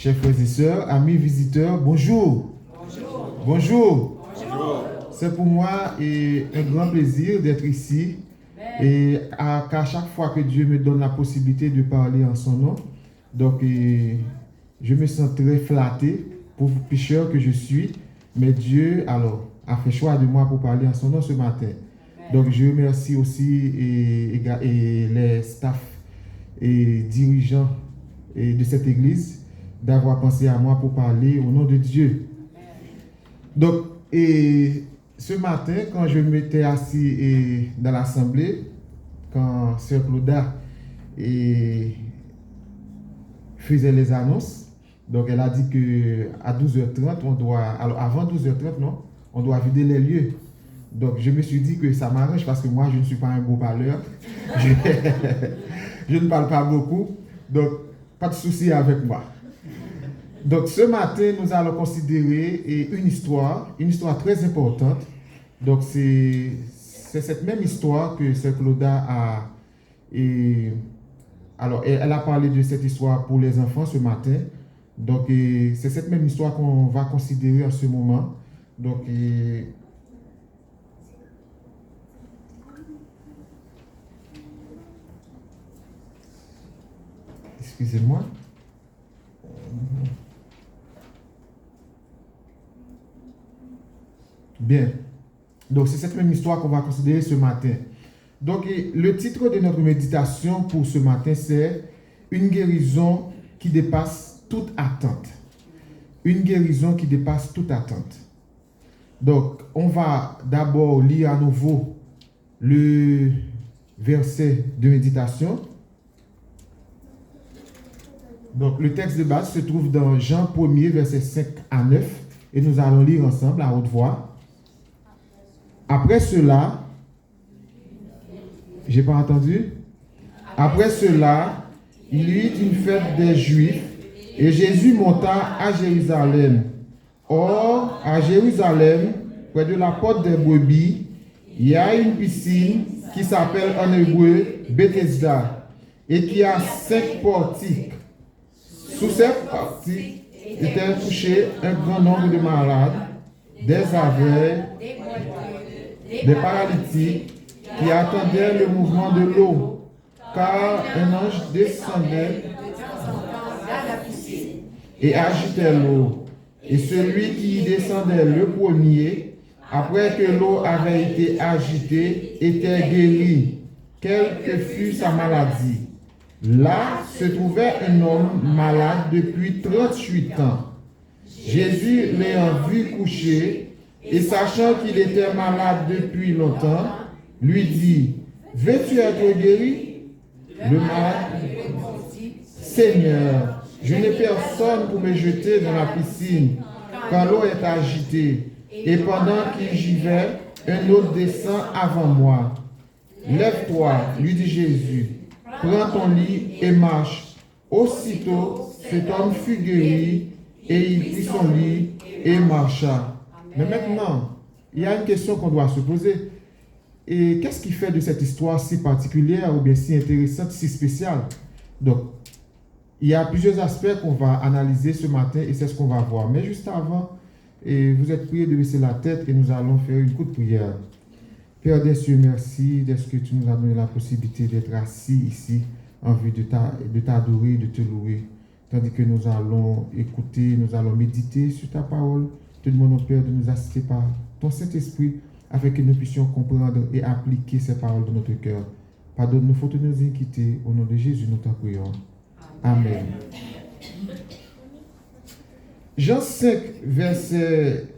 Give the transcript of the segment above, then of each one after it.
Chers frères et sœurs, amis visiteurs, bonjour. Bonjour. Bonjour. Bonjour. C'est pour moi un grand plaisir d'être ici et qu'à chaque fois que Dieu me donne la possibilité de parler en son nom, donc je me sens très flatté, pauvre pécheur que je suis, mais Dieu alors a fait choix de moi pour parler en son nom ce matin. Donc je remercie aussi les staffs et dirigeants de cette église d'avoir pensé à moi pour parler au nom de Dieu. Donc, ce matin, quand je m'étais assis dans l'assemblée, quand Sœur Claudia faisait les annonces, donc elle a dit qu'à 12h30, alors avant 12h30, non, on doit vider les lieux. Donc, je me suis dit que ça m'arrange parce que moi, je ne suis pas un beau parleur. Je ne parle pas beaucoup. Donc, pas de souci avec moi. Donc, ce matin, nous allons considérer une histoire très importante. Donc, c'est cette même histoire que Sœur Claudia a... alors, elle a parlé de cette histoire pour les enfants ce matin. Donc, c'est cette même histoire qu'on va considérer en ce moment. Donc, excusez-moi. Bien. Donc, c'est cette même histoire qu'on va considérer ce matin. Donc, le titre de notre méditation pour ce matin, c'est « Une guérison qui dépasse toute attente ». Une guérison qui dépasse toute attente. Donc, on va d'abord lire à nouveau le verset de méditation. Donc, le texte de base se trouve dans Jean 1er, versets 5 à 9, et nous allons lire ensemble à haute voix. Après cela, j'ai pas entendu. Après cela, il y eut une fête des Juifs, et Jésus monta à Jérusalem. Or, à Jérusalem, près de la porte des brebis, il y a une piscine qui s'appelle en hébreu Bethesda, et qui a 5 portiques. Sous ces portiques étaient couchés un grand nombre de malades, des aveugles, des paralytiques qui attendaient le mouvement de l'eau, car un ange descendait et agitait l'eau. Et celui qui y descendait le premier, après que l'eau avait été agitée, était guéri, quelle que fût sa maladie. Là se trouvait un homme malade depuis 38 ans. Jésus l'ayant vu couché, et sachant qu'il était malade depuis longtemps, lui dit, « Veux-tu être guéri ?» Le malade répondit, « Seigneur, je n'ai personne pour me jeter dans la piscine quand l'eau est agitée, et pendant qu'il j'y vais, un autre descend avant moi. Lève-toi, lui dit Jésus, prends ton lit et marche. Aussitôt, cet homme fut guéri, et il prit son lit et marcha. » Mais maintenant, il y a une question qu'on doit se poser. Et qu'est-ce qui fait de cette histoire si particulière ou bien si intéressante, si spéciale? Donc, il y a plusieurs aspects qu'on va analyser ce matin et c'est ce qu'on va voir. Mais juste avant, vous êtes priés de baisser la tête et nous allons faire une courte prière. Père des cieux, merci d'être que tu nous as donné la possibilité d'être assis ici en vue de t'adorer, de te louer. Tandis que nous allons écouter, nous allons méditer sur ta parole. Te demandons, Père, de nous assister par ton Saint-Esprit afin que nous puissions comprendre et appliquer ces paroles dans notre cœur. Pardonne nos fautes et nos iniquités. Au nom de Jésus, nous t'en prions. Amen. Jean 5, verset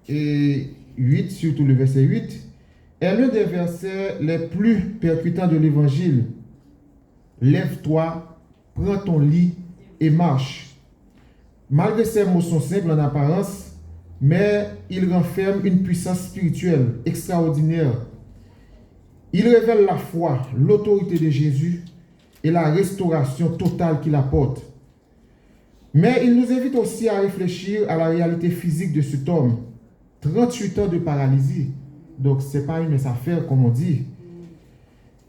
8, surtout le verset 8, est l'un des versets les plus percutants de l'Évangile. Lève-toi, prends ton lit et marche. Malgré ces mots sont simples en apparence, mais il renferme une puissance spirituelle extraordinaire. Il révèle la foi, l'autorité de Jésus et la restauration totale qu'il apporte. Mais il nous invite aussi à réfléchir à la réalité physique de cet homme. 38 ans de paralysie. Donc, ce n'est pas une mince affaire, comme on dit.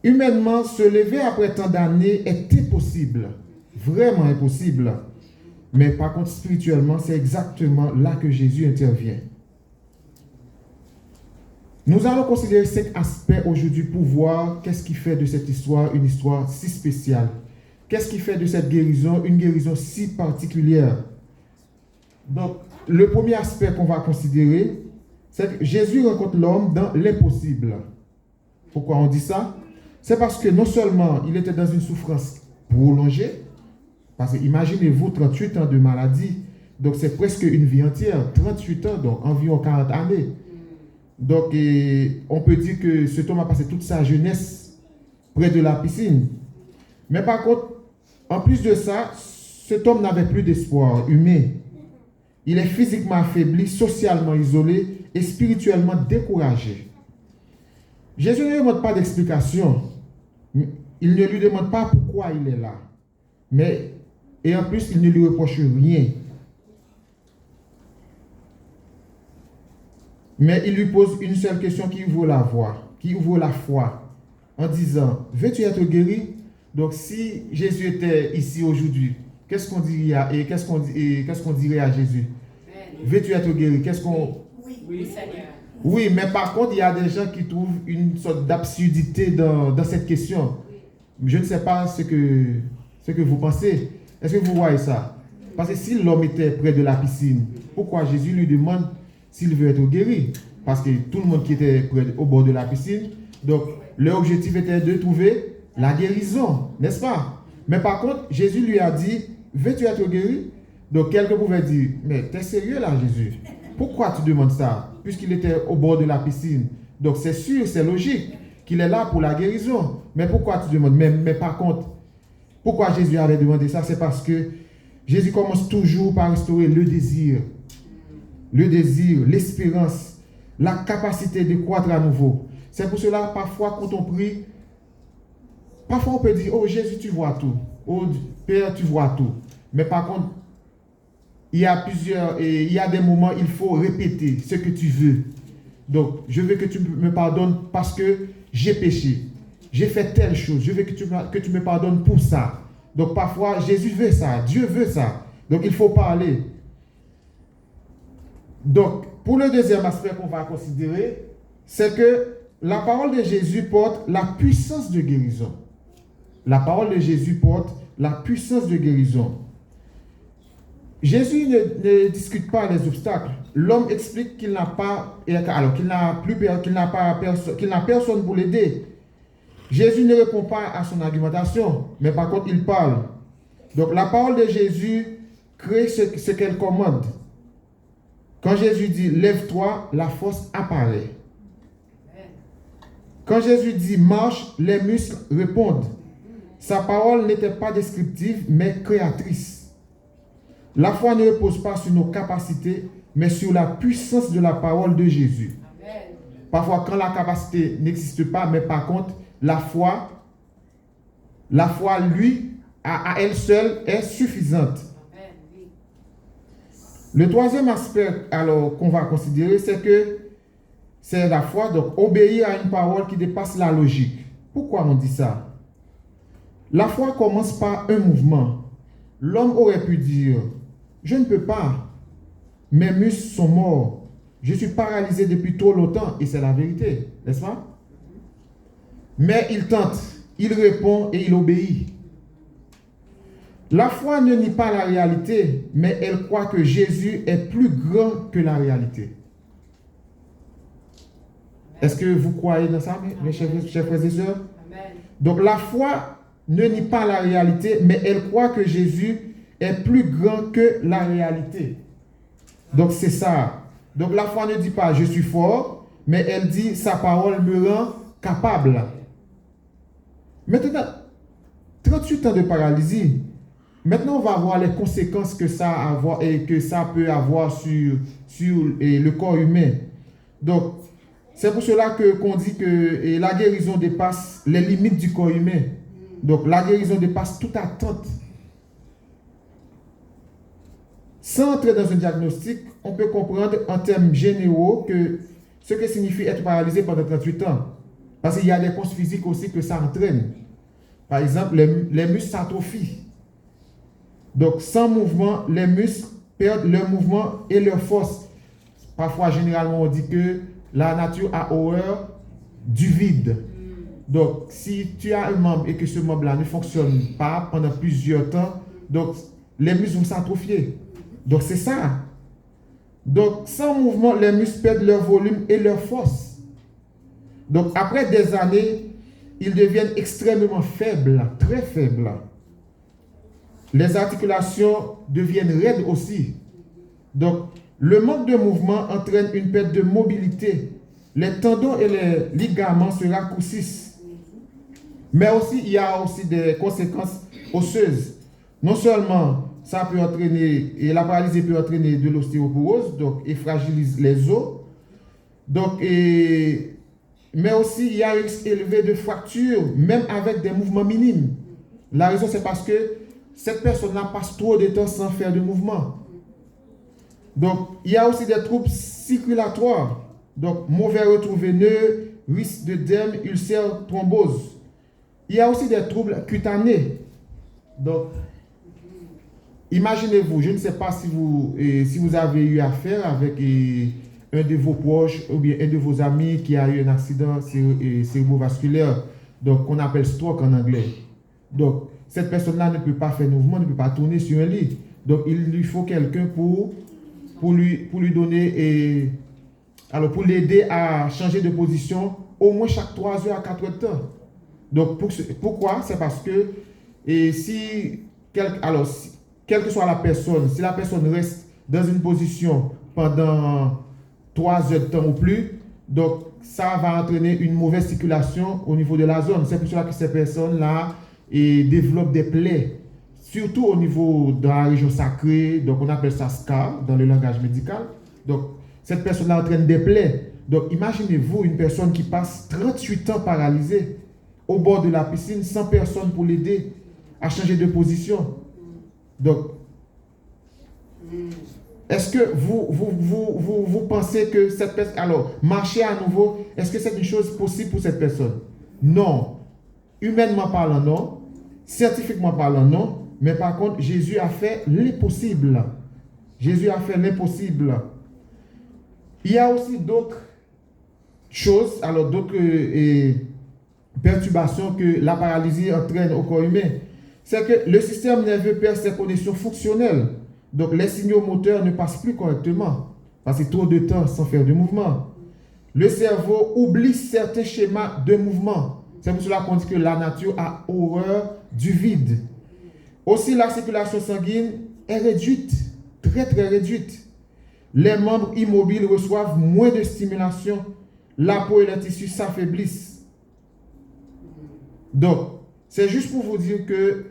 Humainement, se lever après tant d'années est impossible. Vraiment impossible. Mais par contre, spirituellement, c'est exactement là que Jésus intervient. Nous allons considérer 5 aspects aujourd'hui pour voir qu'est-ce qui fait de cette histoire une histoire si spéciale. Qu'est-ce qui fait de cette guérison une guérison si particulière. Donc, le premier aspect qu'on va considérer, c'est que Jésus rencontre l'homme dans l'impossible. Pourquoi on dit ça? C'est parce que non seulement il était dans une souffrance prolongée, parce que imaginez-vous 38 ans de maladie, donc c'est presque une vie entière, 38 ans, donc environ 40 années. Donc on peut dire que cet homme a passé toute sa jeunesse près de la piscine. Mais par contre, en plus de ça, cet homme n'avait plus d'espoir humain. Il est physiquement affaibli, socialement isolé et spirituellement découragé. Jésus ne lui demande pas d'explication. Il ne lui demande pas pourquoi il est là. Et en plus, il ne lui reproche rien. Mais il lui pose une seule question qui ouvre la voie, qui ouvre la foi, en disant, veux-tu être guéri? Donc si Jésus était ici aujourd'hui, qu'est-ce qu'on dirait et qu'est-ce qu'on dirait à Jésus? Veux-tu être guéri? Oui, Seigneur. Oui, mais par contre, il y a des gens qui trouvent une sorte d'absurdité dans cette question. Je ne sais pas ce que vous pensez. Est-ce que vous voyez ça? Parce que si l'homme était près de la piscine, pourquoi Jésus lui demande s'il veut être guéri? Parce que tout le monde qui était au bord de la piscine, donc leur objectif était de trouver la guérison, n'est-ce pas? Mais par contre, Jésus lui a dit, veux-tu être guéri? Donc quelqu'un pouvait dire, mais t'es sérieux là, Jésus? Pourquoi tu demandes ça? Puisqu'il était au bord de la piscine. Donc c'est sûr, c'est logique qu'il est là pour la guérison. Mais pourquoi tu demandes? Mais par contre, pourquoi Jésus avait demandé ça? C'est parce que Jésus commence toujours par restaurer le désir, l'espérance, la capacité de croître à nouveau. C'est pour cela, parfois, quand on prie, parfois on peut dire, oh Jésus, tu vois tout. Oh Père, tu vois tout. Mais par contre, il y a des moments, il faut répéter ce que tu veux. Donc, je veux que tu me pardonnes parce que j'ai péché. J'ai fait telle chose. Je veux que tu me pardonnes pour ça. Donc, parfois, Jésus veut ça. Dieu veut ça. Donc, il faut parler. Donc, pour le deuxième aspect qu'on va considérer, c'est que la parole de Jésus porte la puissance de guérison. La parole de Jésus porte la puissance de guérison. Jésus ne discute pas les obstacles. L'homme explique qu'il n'a personne pour l'aider. Jésus ne répond pas à son argumentation, mais par contre, il parle. Donc, la parole de Jésus crée ce qu'elle commande. Quand Jésus dit « lève-toi », la force apparaît. Quand Jésus dit « marche », les muscles répondent. Sa parole n'était pas descriptive, mais créatrice. La foi ne repose pas sur nos capacités, mais sur la puissance de la parole de Jésus. Amen. Parfois, quand la capacité n'existe pas, mais par contre, la foi, lui, à elle seule, est suffisante. Amen. Le troisième aspect alors qu'on va considérer, c'est que c'est la foi, donc obéir à une parole qui dépasse la logique. Pourquoi on dit ça? La foi commence par un mouvement. L'homme aurait pu dire, je ne peux pas, mes muscles sont morts, je suis paralysé depuis trop longtemps, et c'est la vérité, n'est-ce pas? Mais il tente, il répond et il obéit. La foi ne nie pas la réalité, mais elle croit que Jésus est plus grand que la réalité. Est-ce que vous croyez dans ça, mes chers frères et sœurs? Donc la foi ne nie pas la réalité, mais elle croit que Jésus est plus grand que la réalité. Donc c'est ça. Donc la foi ne dit pas je suis fort, mais elle dit sa parole me rend capable. Maintenant, 38 ans de paralysie. Maintenant, on va voir les conséquences que ça peut avoir sur le corps humain. Donc, c'est pour cela qu'on dit que la guérison dépasse les limites du corps humain. Donc, la guérison dépasse toute attente. Sans entrer dans un diagnostic, on peut comprendre en termes généraux ce que signifie être paralysé pendant 38 ans. Parce qu'il y a des causes physiques aussi que ça entraîne. Par exemple, les muscles s'atrophient. Donc, sans mouvement, les muscles perdent leur mouvement et leur force. Parfois, généralement, on dit que la nature a horreur du vide. Donc, si tu as un membre et que ce membre-là ne fonctionne pas pendant plusieurs temps, donc les muscles vont s'atrophier. Donc, c'est ça. Donc, sans mouvement, les muscles perdent leur volume et leur force. Donc, après des années, ils deviennent extrêmement faibles, très faibles. Les articulations deviennent raides aussi. Donc, le manque de mouvement entraîne une perte de mobilité. Les tendons et les ligaments se raccourcissent. Mais aussi, il y a aussi des conséquences osseuses. Non seulement ça peut entraîner, et la paralysie peut entraîner de l'ostéoporose, donc, et fragilise les os. Donc, mais aussi, il y a un risque élevé de fracture, même avec des mouvements minimes. La raison, c'est parce que cette personne-là passe trop de temps sans faire de mouvement. Donc, il y a aussi des troubles circulatoires. Donc, mauvais retour veineux, risque d'œdème, ulcère, thrombose. Il y a aussi des troubles cutanés. Donc, imaginez-vous, je ne sais pas si vous avez eu affaire avec un de vos proches ou bien un de vos amis qui a eu un accident cérébrovasculaire, donc qu'on appelle stroke en anglais. Donc, cette personne-là ne peut pas faire mouvement, ne peut pas tourner sur un lit. Donc, il lui faut quelqu'un pour lui donner pour l'aider à changer de position au moins chaque 3 heures à 4 heures de temps. Donc, pourquoi? C'est parce que quelle que soit la personne, si la personne reste dans une position pendant 3 heures de temps ou plus, donc ça va entraîner une mauvaise circulation au niveau de la zone. C'est pour cela que ces personnes-là développent des plaies, surtout au niveau de la région sacrée, donc on appelle ça scar dans le langage médical. Donc, cette personne-là entraîne des plaies. Donc, imaginez-vous une personne qui passe 38 ans paralysée au bord de la piscine sans personne pour l'aider à changer de position. Donc, est-ce que vous pensez que cette personne... Alors, marcher à nouveau, est-ce que c'est une chose possible pour cette personne? Non. Humainement parlant, non. Scientifiquement parlant, non. Mais par contre, Jésus a fait l'impossible. Jésus a fait l'impossible. Il y a aussi d'autres choses, alors d'autres perturbations que la paralysie entraîne au corps humain. C'est que le système nerveux perd ses connexions fonctionnelles. Donc les signaux moteurs ne passent plus correctement. Parce que trop de temps sans faire de mouvement. Le cerveau oublie certains schémas de mouvement. C'est pour cela qu'on dit que la nature a horreur du vide. Aussi, la circulation sanguine est réduite, très très réduite. Les membres immobiles reçoivent moins de stimulation. La peau et les tissus s'affaiblissent. Donc, c'est juste pour vous dire que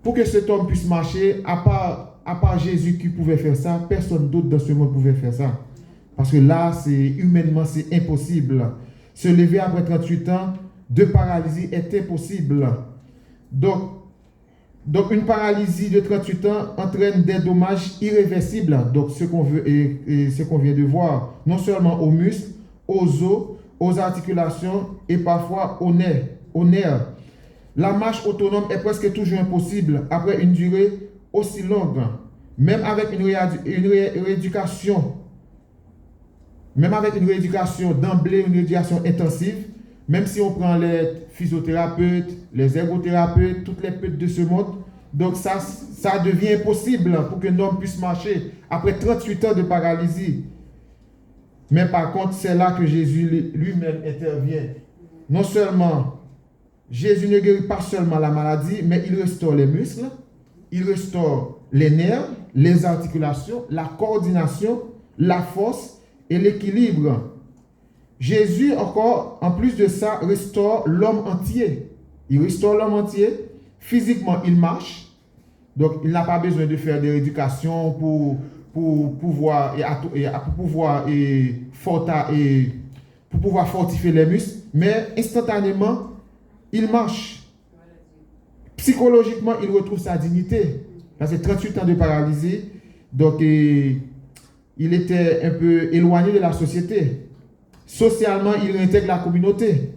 pour que cet homme puisse marcher, à part Jésus qui pouvait faire ça, personne d'autre dans ce monde pouvait faire ça. Parce que là, humainement, c'est impossible. Se lever après 38 ans de paralysie est impossible. Donc, une paralysie de 38 ans entraîne des dommages irréversibles. Donc, ce qu'on vient de voir, non seulement aux muscles, aux os, aux articulations et parfois aux nerfs. La marche autonome est presque toujours impossible après une durée aussi longue. Même avec une rééducation d'emblée, une rééducation intensive, même si on prend les physiothérapeutes, les ergothérapeutes, toutes les peutes de ce monde, donc ça devient impossible pour qu'un homme puisse marcher après 38 ans de paralysie. Mais par contre, c'est là que Jésus lui-même intervient. Non seulement, Jésus ne guérit pas seulement la maladie, mais il restaure les muscles, il restaure les nerfs, les articulations, la coordination, la force et l'équilibre. Jésus, encore, en plus de ça, restaure l'homme entier. Il restaure l'homme entier. Physiquement, il marche. Donc, il n'a pas besoin de faire de rééducation pour pouvoir fortifier les muscles. Mais instantanément, il marche. Psychologiquement, il retrouve sa dignité. Parce que 38 ans de paralysie. Donc, il était un peu éloigné de la société. Socialement, il réintègre la communauté.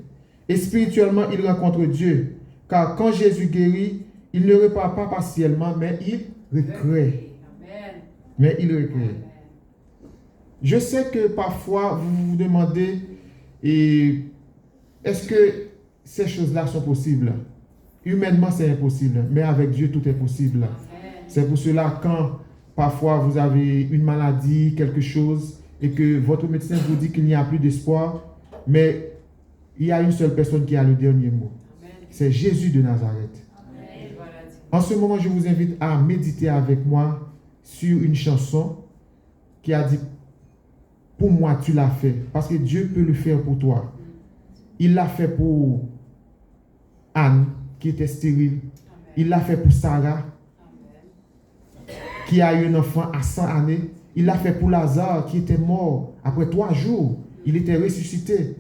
Et spirituellement, il rencontre Dieu. Car quand Jésus guérit, Il ne repart pas partiellement, mais il recrée. Mais il recrée. Je sais que parfois, vous vous demandez, est-ce que ces choses-là sont possibles? Humainement, c'est impossible, mais avec Dieu, tout est possible. C'est pour cela, quand parfois vous avez une maladie, quelque chose, et que votre médecin vous dit qu'il n'y a plus d'espoir, mais il y a une seule personne qui a le dernier mot. C'est Jésus de Nazareth. En ce moment, je vous invite à méditer avec moi sur une chanson qui a dit, pour moi, tu l'as fait, parce que Dieu peut le faire pour toi. Il l'a fait pour Anne, qui était stérile. Il l'a fait pour Sarah, qui a eu un enfant à 100 années. Il l'a fait pour Lazare, qui était mort après 3 jours. Il était ressuscité.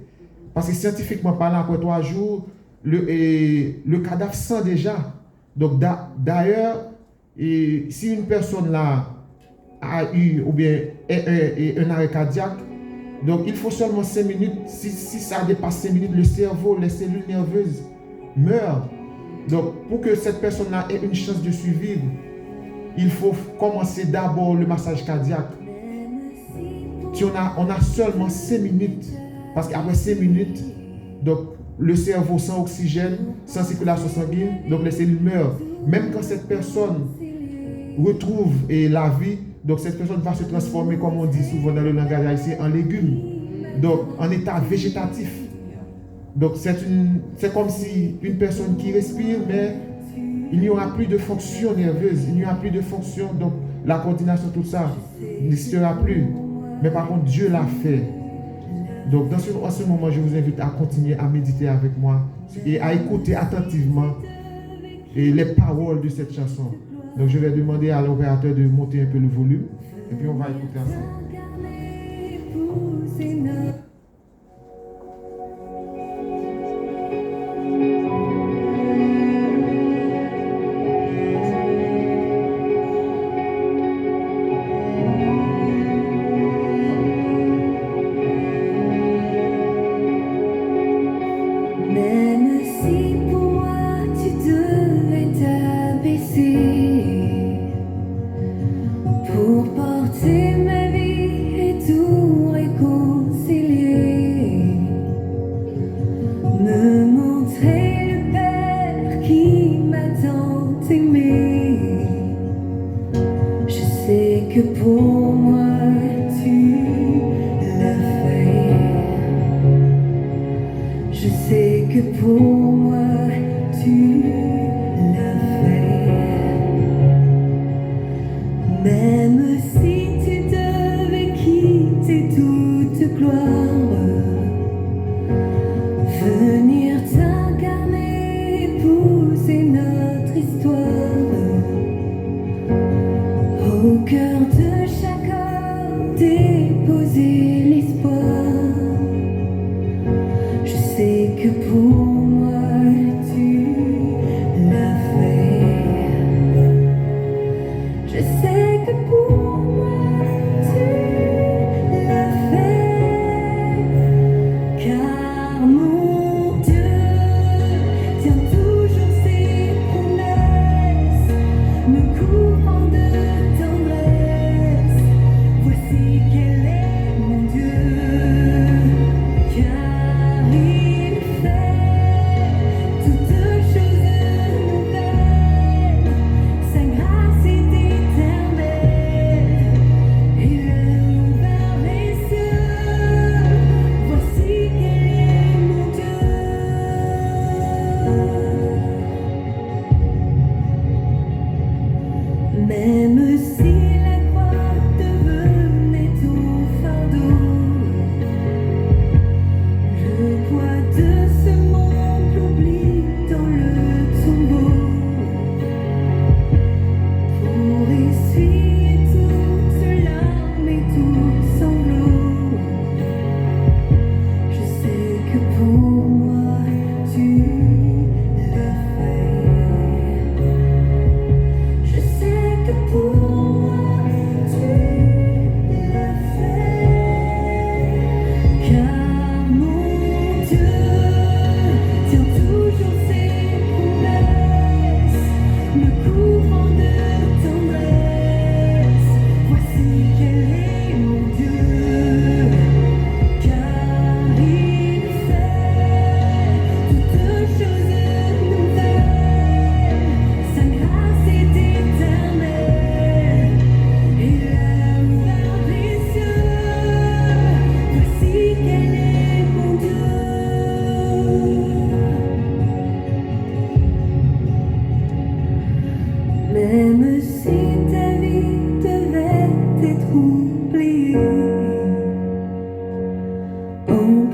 Parce que scientifiquement parlant, après 3 jours, le cadavre sent déjà. Donc d'ailleurs, si une personne là a eu ou bien un arrêt cardiaque, donc il faut seulement 5 minutes. Si ça dépasse 5 minutes, le cerveau, les cellules nerveuses meurent. Donc pour que cette personne-là ait une chance de survivre, il faut commencer d'abord le massage cardiaque. Si on a seulement 5 minutes, parce qu'après 5 minutes, donc le cerveau sans oxygène, sans circulation sanguine, donc les cellules meurent. Même quand cette personne retrouve la vie, donc cette personne va se transformer, comme on dit souvent dans le langage haïtien, en légume, donc en état végétatif. Donc c'est comme si une personne qui respire, mais il n'y aura plus de fonction nerveuse, il n'y aura plus de fonction, donc la coordination, tout ça n'existera plus. Mais par contre, Dieu l'a fait. Donc en ce moment, je vous invite à continuer à méditer avec moi et à écouter attentivement les paroles de cette chanson. Donc je vais demander à l'opérateur de monter un peu le volume et puis on va écouter ensemble.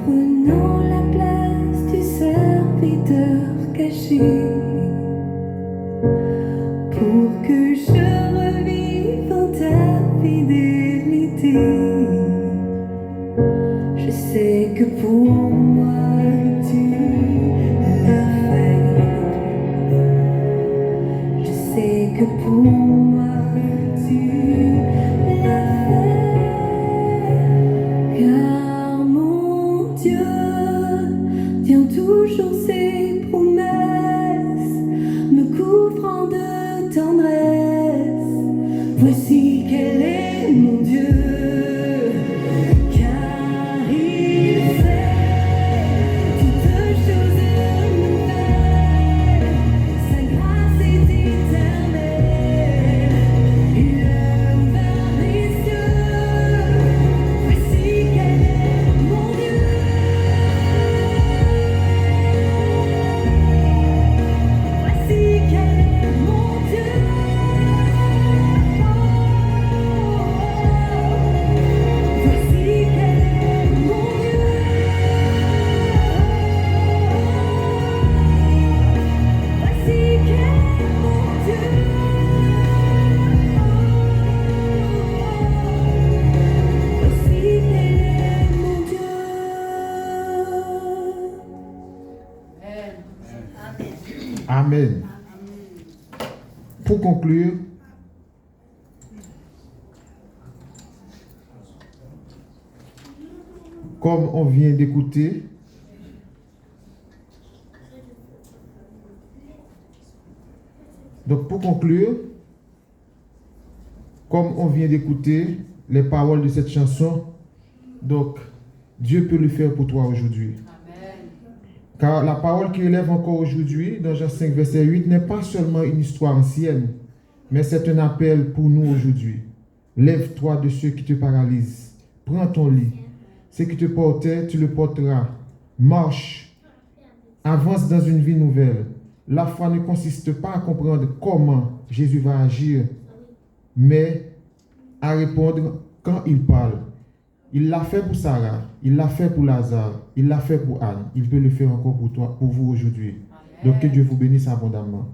prenant la place du serviteur caché, pour que je revive en ta fidélité. Je sais que pour moi tu l'as fait. Je sais que pour moi tu l'as fait. Car mon Dieu tient toujours ses promesses, me couvrant de tendresse. Voici quel est mon Dieu. Amen. Pour conclure, comme on vient d'écouter, donc pour conclure, comme on vient d'écouter les paroles de cette chanson, donc Dieu peut le faire pour toi aujourd'hui. Car la parole qui élève encore aujourd'hui, dans Jean 5, verset 8, n'est pas seulement une histoire ancienne, mais c'est un appel pour nous aujourd'hui. Lève-toi de ceux qui te paralysent. Prends ton lit. Ce qui te portait, tu le porteras. Marche. Avance dans une vie nouvelle. La foi ne consiste pas à comprendre comment Jésus va agir, mais à répondre quand il parle. Il l'a fait pour Sarah, il l'a fait pour Lazare, il l'a fait pour Anne. Il peut le faire encore pour toi, pour vous aujourd'hui. Donc que Dieu vous bénisse abondamment.